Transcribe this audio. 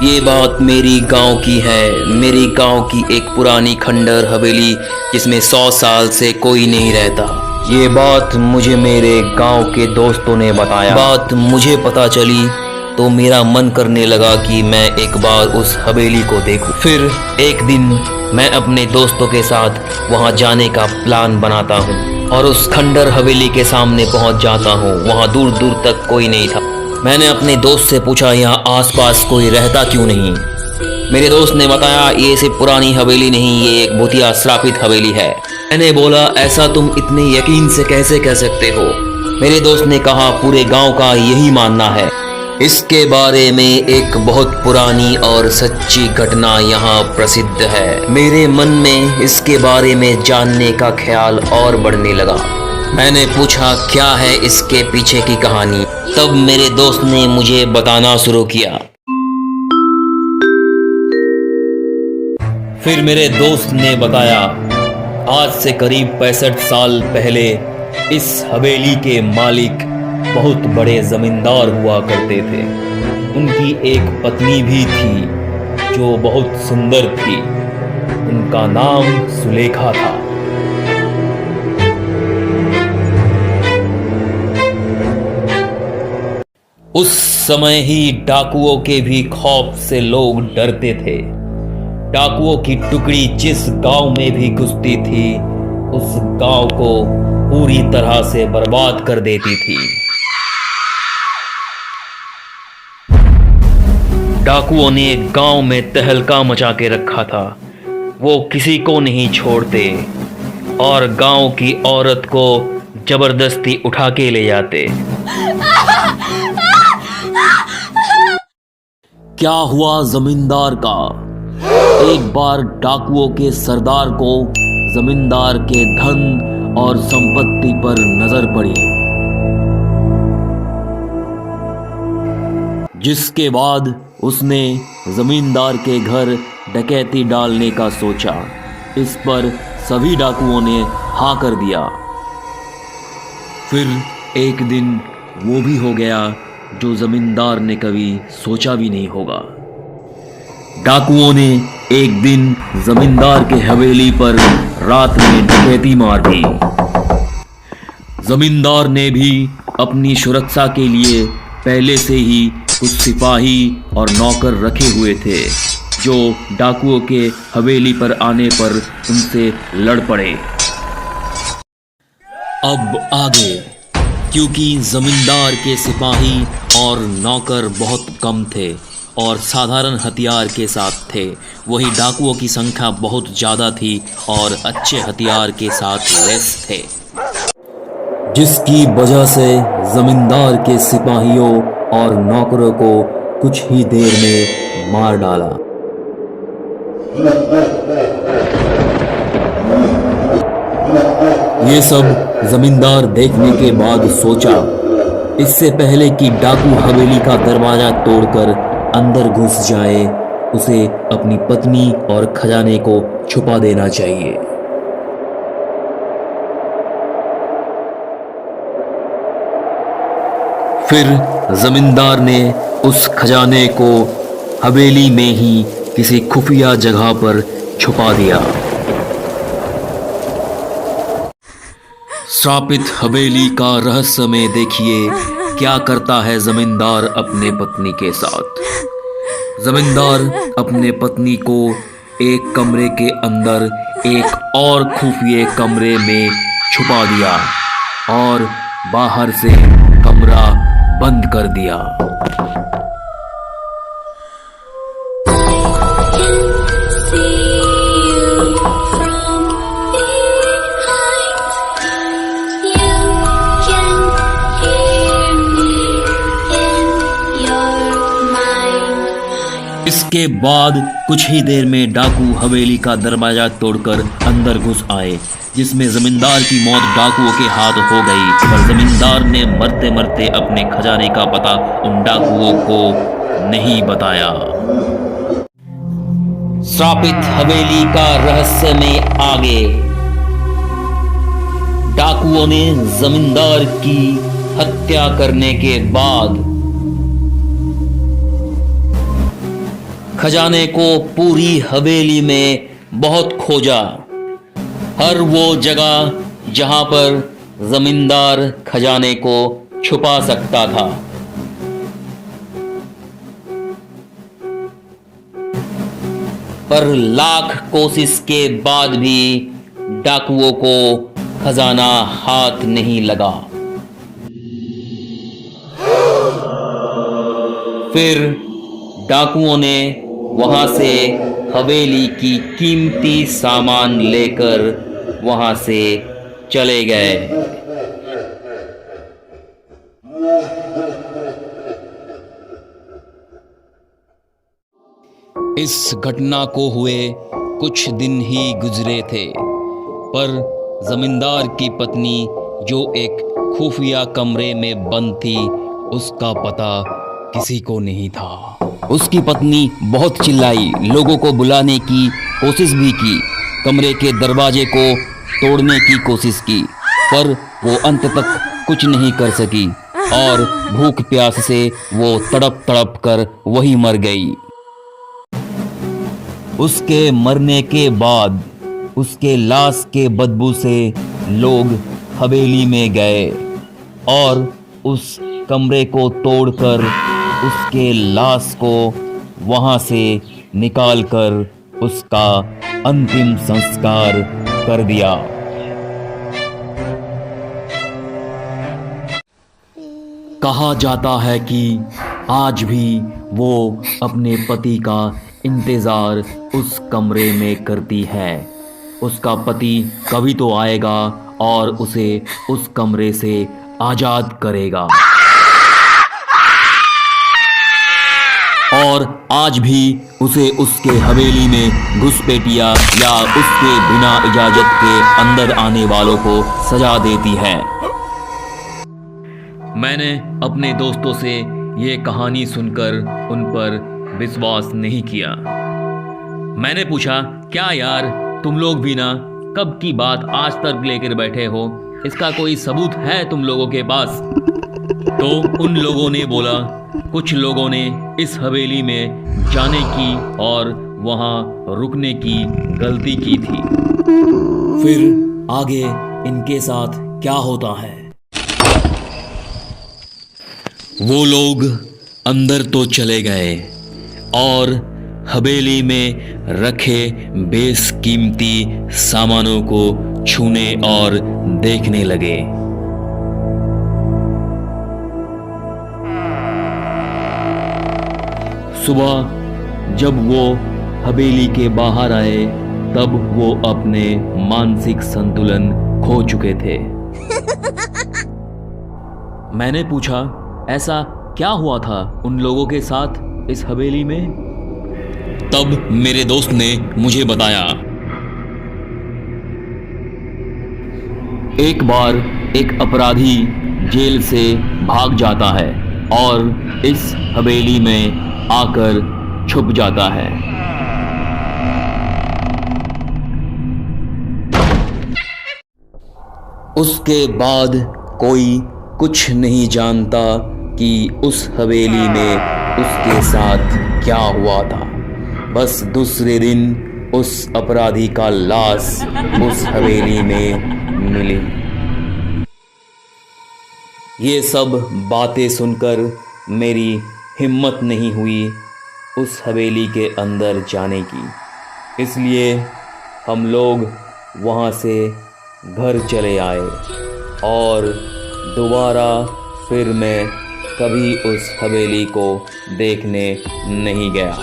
ये बात मेरी गांव की है, मेरी गांव की एक पुरानी खंडर हवेली जिसमें 100 साल से कोई नहीं रहता। ये बात मुझे मेरे गांव के दोस्तों ने बताया। बात मुझे पता चली तो मेरा मन करने लगा कि मैं एक बार उस हवेली को देखूं। फिर एक दिन मैं अपने दोस्तों के साथ वहां जाने का प्लान बनाता हूं और उस खंडर हवेली के सामने पहुंच जाता हूं। वहां दूर दूर तक कोई नहीं था। मैंने अपने दोस्त से पूछा, यहाँ आसपास कोई रहता क्यों नहीं? मेरे दोस्त ने बताया, ये सिर्फ पुरानी हवेली नहीं, ये एक भूतिया श्रापित हवेली है। मैंने बोला, ऐसा तुम इतने यकीन से कैसे कह सकते हो? मेरे दोस्त ने कहा, पूरे गांव का यही मानना है। इसके बारे में एक बहुत पुरानी और सच्ची घटना यहाँ प्रसिद्ध है। मेरे मन में इसके बारे में जानने का ख्याल और बढ़ने लगा। मैंने पूछा, क्या है इसके पीछे की कहानी? तब मेरे दोस्त ने मुझे बताना शुरू किया। फिर मेरे दोस्त ने बताया, आज से करीब 65 साल पहले इस हवेली के मालिक बहुत बड़े जमींदार हुआ करते थे। उनकी एक पत्नी भी थी जो बहुत सुंदर थी। उनका नाम सुलेखा था। उस समय ही डाकुओं के भी खौफ से लोग डरते थे। डाकुओं की टुकड़ी जिस गांव में भी घुसती थी, उस गांव को पूरी तरह से बर्बाद कर देती थी। डाकुओं ने गांव में तहलका मचा के रखा था। वो किसी को नहीं छोड़ते और गांव की औरत को जबरदस्ती उठा के ले जाते। क्या हुआ जमींदार का? एक बार डाकुओं के सरदार को जमींदार के धन और संपत्ति पर नजर पड़ी, जिसके बाद उसने जमींदार के घर डकैती डालने का सोचा। इस पर सभी डाकुओं ने हाँ कर दिया। फिर एक दिन वो भी हो गया जो जमींदार ने कभी सोचा भी नहीं होगा। डाकुओं ने एक दिन जमींदार के हवेली पर रात में डकैती मार दी। जमींदार ने भी अपनी सुरक्षा के लिए पहले से ही कुछ सिपाही और नौकर रखे हुए थे जो डाकुओं के हवेली पर आने पर उनसे लड़ पड़े। अब आगे, क्योंकि जमींदार के सिपाही और नौकर बहुत कम थे और साधारण हथियार के साथ थे, वही डाकुओं की संख्या बहुत ज़्यादा थी और अच्छे हथियार के साथ लैस थे, जिसकी वजह से जमींदार के सिपाहियों और नौकरों को कुछ ही देर में मार डाला। ये सब जमींदार देखने के बाद सोचा, इससे पहले कि डाकू हवेली का दरवाजा तोड़कर अंदर घुस जाए, उसे अपनी पत्नी और खजाने को छुपा देना चाहिए। फिर जमींदार ने उस खजाने को हवेली में ही किसी खुफिया जगह पर छुपा दिया। श्रापित हवेली का रहस्यमय देखिए क्या करता है जमींदार अपने पत्नी के साथ। जमींदार अपने पत्नी को एक कमरे के अंदर एक और खुफिया कमरे में छुपा दिया और बाहर से कमरा बंद कर दिया। इसके बाद कुछ ही देर में डाकू हवेली का दरवाजा तोड़कर अंदर घुस आए, जिसमें जमींदार की मौत डाकुओं के हाथ हो गई। पर जमींदार ने मरते मरते अपने खजाने का पता उन डाकुओं को नहीं बताया। श्रापित हवेली का रहस्य में आगे, डाकुओं ने जमींदार की हत्या करने के बाद खजाने को पूरी हवेली में बहुत खोजा। हर वो जगह जहां पर जमींदार खजाने को छुपा सकता था। पर लाख कोशिश के बाद भी डाकुओं को खजाना हाथ नहीं लगा। फिर डाकुओं ने वहां से हवेली की कीमती सामान लेकर वहां से चले गए। इस घटना को हुए कुछ दिन ही गुजरे थे, पर जमींदार की पत्नी जो एक खुफिया कमरे में बंद थी, उसका पता किसी को नहीं था। उसकी पत्नी बहुत चिल्लाई, लोगों को बुलाने की कोशिश भी की, कमरे के दरवाजे को तोड़ने की कोशिश की, पर वो अंत तक कुछ नहीं कर सकी और भूख प्यास से वो तड़प तड़प कर वही मर गई। उसके मरने के बाद उसके लाश के बदबू से लोग हवेली में गए और उस कमरे को तोड़कर उसके लाश को वहां से निकालकर उसका अंतिम संस्कार कर दिया। कहा जाता है कि आज भी वो अपने पति का इंतजार उस कमरे में करती है। उसका पति कभी तो आएगा और उसे उस कमरे से आजाद करेगा। और आज भी उसे उसके हवेली में घुसपैठिया या उसके बिना इजाजत के अंदर आने वालों को सजा देती है। मैंने अपने दोस्तों से ये कहानी सुनकर उन पर विश्वास नहीं किया। मैंने पूछा, क्या यार तुम लोग भी ना कब की बात आज तक लेकर बैठे हो, इसका कोई सबूत है तुम लोगों के पास? तो उन लोगों ने बोला, कुछ लोगों ने इस हवेली में जाने की और वहां रुकने की गलती की थी। फिर आगे इनके साथ क्या होता है? वो लोग अंदर तो चले गए और हवेली में रखे बेशकीमती सामानों को छूने और देखने लगे। सुबह जब वो हवेली के बाहर आए, तब वो अपने मानसिक संतुलन खो चुके थे। मैंने पूछा, ऐसा क्या हुआ था उन लोगों के साथ इस हवेली में? तब मेरे दोस्त ने मुझे बताया, एक बार एक अपराधी जेल से भाग जाता है और इस हवेली में आकर छुप जाता है। उसके बाद कोई कुछ नहीं जानता कि उस हवेली में उसके साथ क्या हुआ था। बस दूसरे दिन उस अपराधी का लाश उस हवेली में मिली। ये सब बातें सुनकर मेरी हिम्मत नहीं हुई उस हवेली के अंदर जाने की, इसलिए हम लोग वहाँ से घर चले आए और दोबारा फिर मैं कभी उस हवेली को देखने नहीं गया।